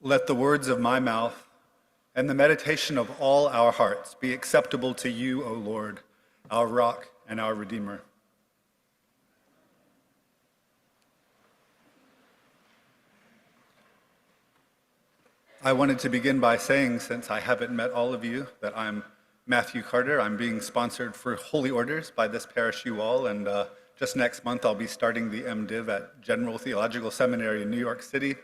Let the words of my mouth and the meditation of all our hearts be acceptable to you, O Lord, our rock and our Redeemer. I wanted to begin by saying, since I haven't met all of you, that I'm Matthew Carter. I'm being sponsored for Holy Orders by this parish you all, and just next month I'll be starting the MDiv at General Theological Seminary in New York City.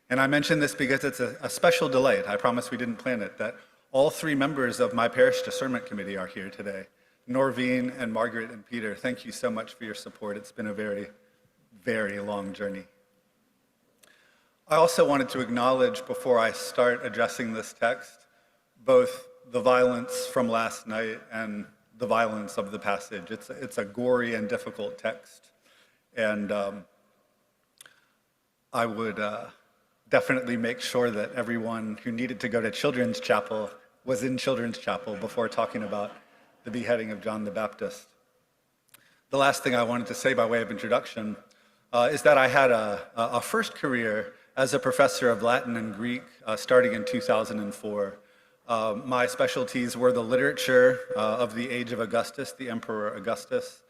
And I mention this because it's a special delight. I promise we didn't plan it, that all three members of my parish discernment committee are here today. Norveen and Margaret and Peter, thank you so much for your support. It's been a very, very long journey. I also wanted to acknowledge, before I start addressing this text, both the violence from last night and the violence of the passage. It's a gory and difficult text. And I would definitely make sure that everyone who needed to go to Children's Chapel was in Children's Chapel before talking about the beheading of John the Baptist. The last thing I wanted to say by way of introduction is that I had a first career as a professor of Latin and Greek starting in 2004. My specialties were the literature of the age of Augustus, the Emperor Augustus,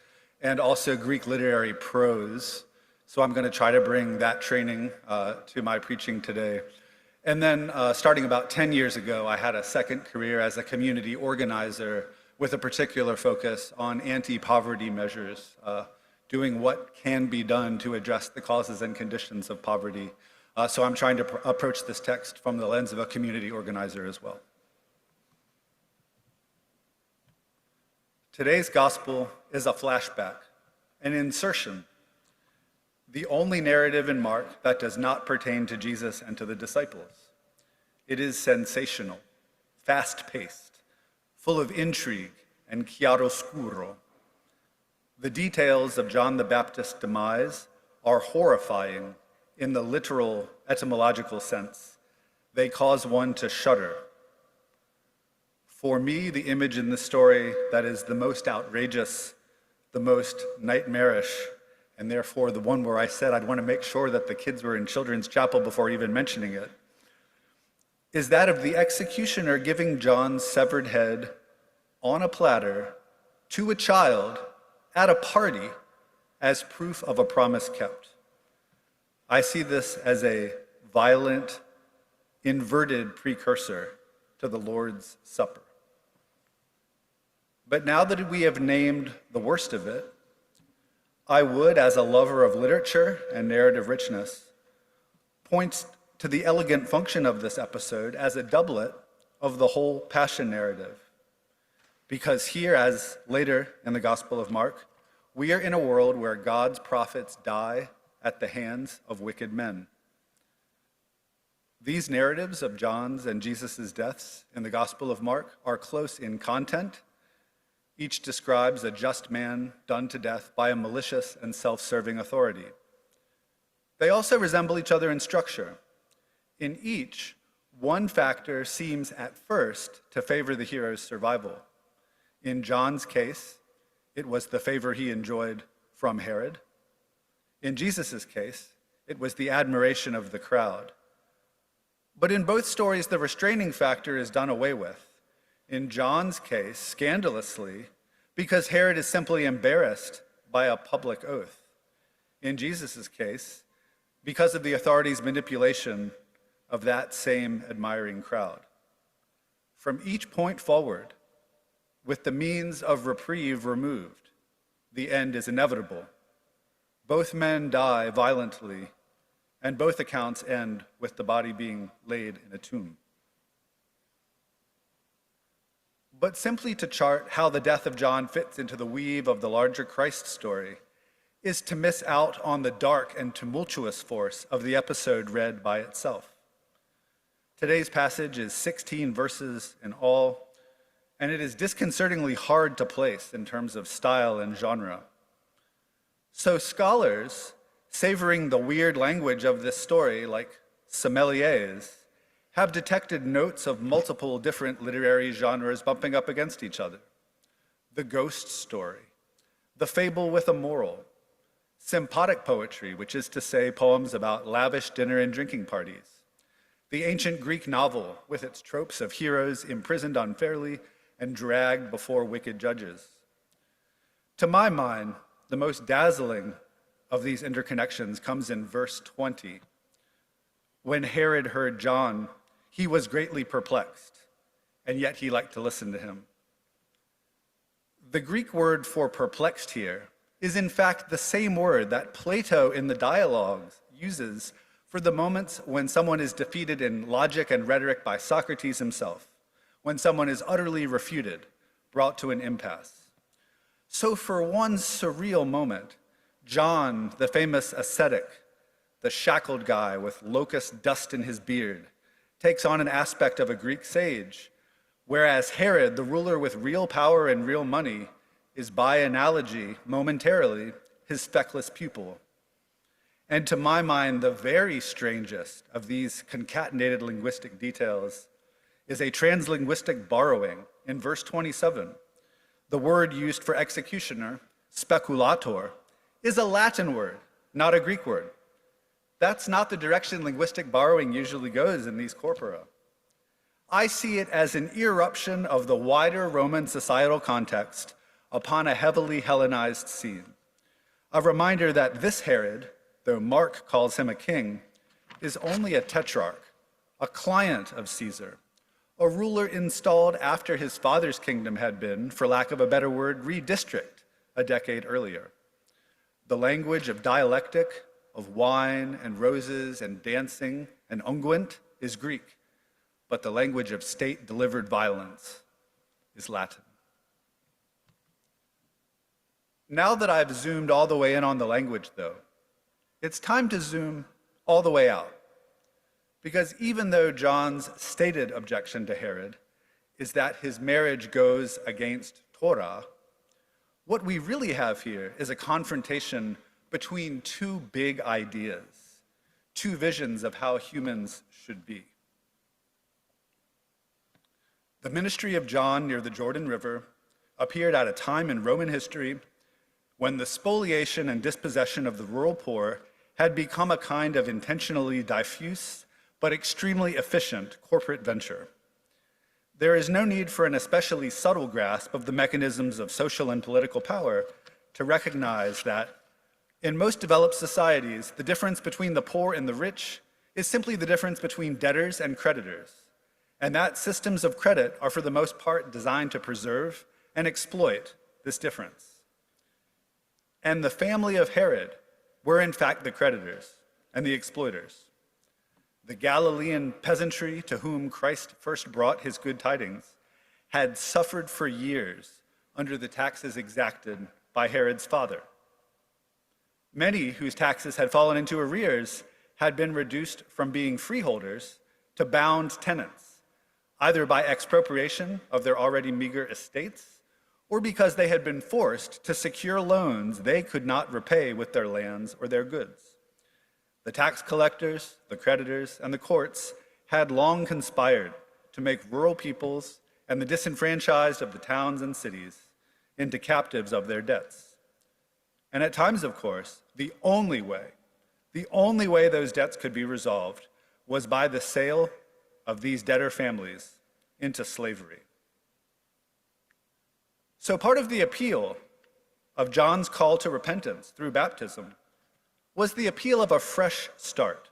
and also Greek literary prose. So I'm going to try to bring that training to my preaching today. And then starting about 10 years ago, I had a second career as a community organizer with a particular focus on anti-poverty measures, doing what can be done to address the causes and conditions of poverty. So I'm trying to approach this text from the lens of a community organizer as well. Today's gospel is a flashback, an insertion, the only narrative in Mark that does not pertain to Jesus and to the disciples. It is sensational, fast-paced, full of intrigue and chiaroscuro. The details of John the Baptist's demise are horrifying in the literal etymological sense. They cause one to shudder. For me, the image in this story that is the most outrageous, the most nightmarish, and therefore the one where I said I'd want to make sure that the kids were in Children's Chapel before even mentioning it, is that of the executioner giving John's severed head on a platter to a child at a party as proof of a promise kept. I see this as a violent, inverted precursor to the Lord's Supper. But now that we have named the worst of it, I would, as a lover of literature and narrative richness, point to the elegant function of this episode as a doublet of the whole Passion narrative. Because here, as later in the Gospel of Mark, we are in a world where God's prophets die at the hands of wicked men. These narratives of John's and Jesus' deaths in the Gospel of Mark are close in content. Each describes a just man done to death by a malicious and self-serving authority. They also resemble each other in structure. In each, one factor seems at first to favor the hero's survival. In John's case, it was the favor he enjoyed from Herod. In Jesus' case, it was the admiration of the crowd. But in both stories, the restraining factor is done away with. In John's case, scandalously, because Herod is simply embarrassed by a public oath. In Jesus' case, because of the authorities' manipulation of that same admiring crowd. From each point forward, with the means of reprieve removed, the end is inevitable. Both men die violently, and both accounts end with the body being laid in a tomb. But simply to chart how the death of John fits into the weave of the larger Christ story is to miss out on the dark and tumultuous force of the episode read by itself. Today's passage is 16 verses in all, and it is disconcertingly hard to place in terms of style and genre. So scholars, savoring the weird language of this story, like sommeliers, have detected notes of multiple different literary genres bumping up against each other. The ghost story, the fable with a moral, sympodic poetry, which is to say poems about lavish dinner and drinking parties, the ancient Greek novel with its tropes of heroes imprisoned unfairly and dragged before wicked judges. To my mind, the most dazzling of these interconnections comes in verse 20. When Herod heard John, he was greatly perplexed, and yet he liked to listen to him. The Greek word for perplexed here is in fact the same word that Plato in the dialogues uses for the moments when someone is defeated in logic and rhetoric by Socrates himself, when someone is utterly refuted, brought to an impasse. So for one surreal moment, John, the famous ascetic, the shackled guy with locust dust in his beard, takes on an aspect of a Greek sage, whereas Herod, the ruler with real power and real money, is by analogy, momentarily, his feckless pupil. And to my mind, the very strangest of these concatenated linguistic details is a translinguistic borrowing in verse 27. The word used for executioner, speculator, is a Latin word, not a Greek word. That's not the direction linguistic borrowing usually goes in these corpora. I see it as an irruption of the wider Roman societal context upon a heavily Hellenized scene. A reminder that this Herod, though Mark calls him a king, is only a tetrarch, a client of Caesar, a ruler installed after his father's kingdom had been, for lack of a better word, redistricted a decade earlier. The language of dialectic, of wine and roses and dancing and unguent is Greek, but the language of state-delivered violence is Latin. Now that I've zoomed all the way in on the language, though, it's time to zoom all the way out. Because even though John's stated objection to Herod is that his marriage goes against Torah, what we really have here is a confrontation between two big ideas, two visions of how humans should be. The ministry of John near the Jordan River appeared at a time in Roman history when the spoliation and dispossession of the rural poor had become a kind of intentionally diffuse but extremely efficient corporate venture. There is no need for an especially subtle grasp of the mechanisms of social and political power to recognize that in most developed societies, the difference between the poor and the rich is simply the difference between debtors and creditors, and that systems of credit are for the most part designed to preserve and exploit this difference. And the family of Herod were in fact the creditors and the exploiters. The Galilean peasantry to whom Christ first brought his good tidings had suffered for years under the taxes exacted by Herod's father. Many whose taxes had fallen into arrears had been reduced from being freeholders to bound tenants, either by expropriation of their already meager estates or because they had been forced to secure loans they could not repay with their lands or their goods. The tax collectors, the creditors, and the courts had long conspired to make rural peoples and the disenfranchised of the towns and cities into captives of their debts. And at times, of course, the only way those debts could be resolved was by the sale of these debtor families into slavery. So part of the appeal of John's call to repentance through baptism was the appeal of a fresh start,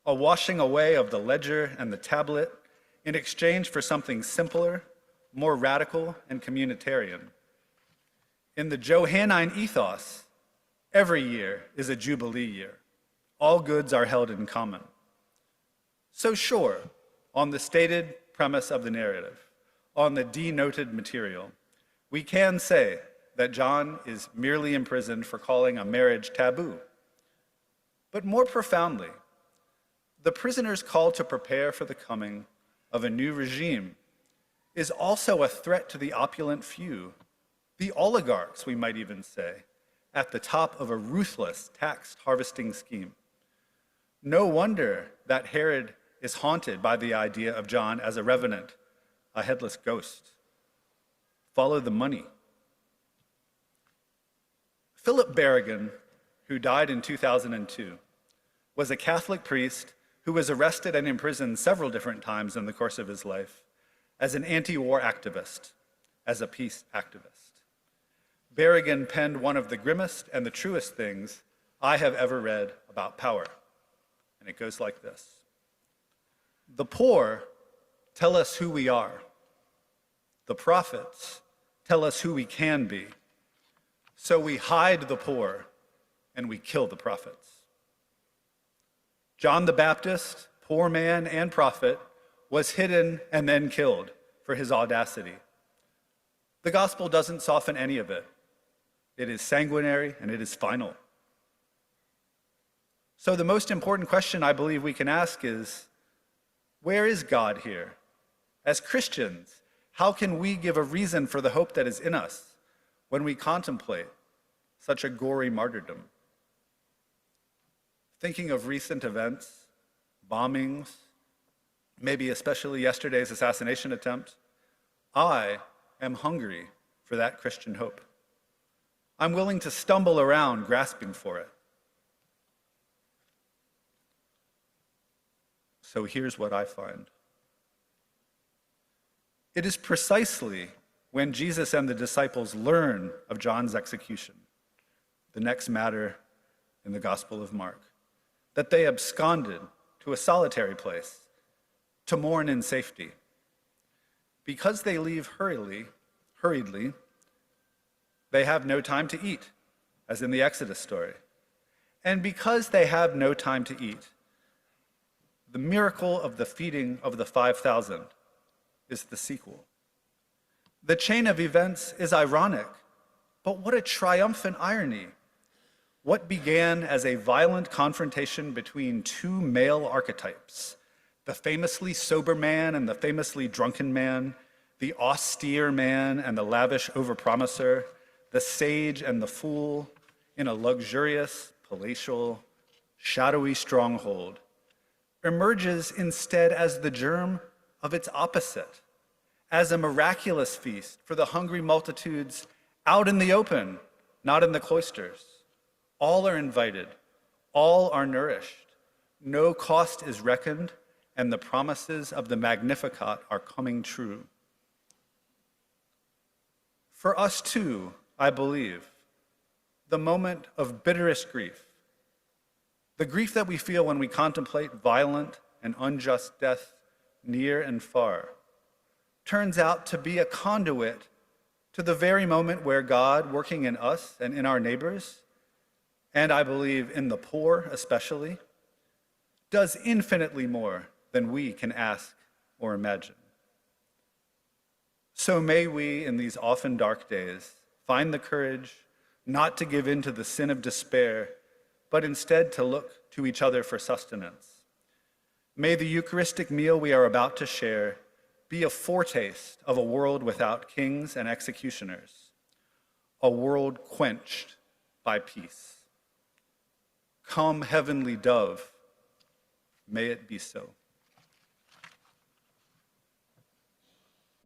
a washing away of the ledger and the tablet in exchange for something simpler, more radical, and communitarian. In the Johannine ethos, every year is a Jubilee year. All goods are held in common. So sure, on the stated premise of the narrative, on the denoted material, we can say that John is merely imprisoned for calling a marriage taboo. But more profoundly, the prisoner's call to prepare for the coming of a new regime is also a threat to the opulent few, the oligarchs, we might even say, at the top of a ruthless tax harvesting scheme. No wonder that Herod is haunted by the idea of John as a revenant, a headless ghost. Follow the money. Philip Berrigan, who died in 2002, was a Catholic priest who was arrested and imprisoned several different times in the course of his life as an anti-war activist, as a peace activist. Berrigan penned one of the grimmest and the truest things I have ever read about power. And it goes like this. The poor tell us who we are. The prophets tell us who we can be. So we hide the poor and we kill the prophets. John the Baptist, poor man and prophet, was hidden and then killed for his audacity. The gospel doesn't soften any of it. It is sanguinary and it is final. So the most important question I believe we can ask is, where is God here? As Christians, how can we give a reason for the hope that is in us when we contemplate such a gory martyrdom? Thinking of recent events, bombings, maybe especially yesterday's assassination attempt, I am hungry for that Christian hope. I'm willing to stumble around grasping for it. So here's what I find. It is precisely when Jesus and the disciples learn of John's execution, the next matter in the Gospel of Mark, that they absconded to a solitary place to mourn in safety. Because they leave hurriedly, they have no time to eat, as in the Exodus story. And because they have no time to eat, the miracle of the feeding of the 5,000 is the sequel. The chain of events is ironic, but what a triumphant irony. What began as a violent confrontation between two male archetypes, the famously sober man and the famously drunken man, the austere man and the lavish overpromiser, the sage and the fool, in a luxurious, palatial, shadowy stronghold, emerges instead as the germ of its opposite, as a miraculous feast for the hungry multitudes out in the open, not in the cloisters. All are invited, all are nourished, no cost is reckoned, and the promises of the Magnificat are coming true. For us too, I believe, the moment of bitterest grief, the grief that we feel when we contemplate violent and unjust death near and far, turns out to be a conduit to the very moment where God, working in us and in our neighbors, and I believe in the poor especially, does infinitely more than we can ask or imagine. So may we, in these often dark days, find the courage not to give in to the sin of despair, but instead to look to each other for sustenance. May the Eucharistic meal we are about to share be a foretaste of a world without kings and executioners, a world quenched by peace. Come, heavenly dove, may it be so.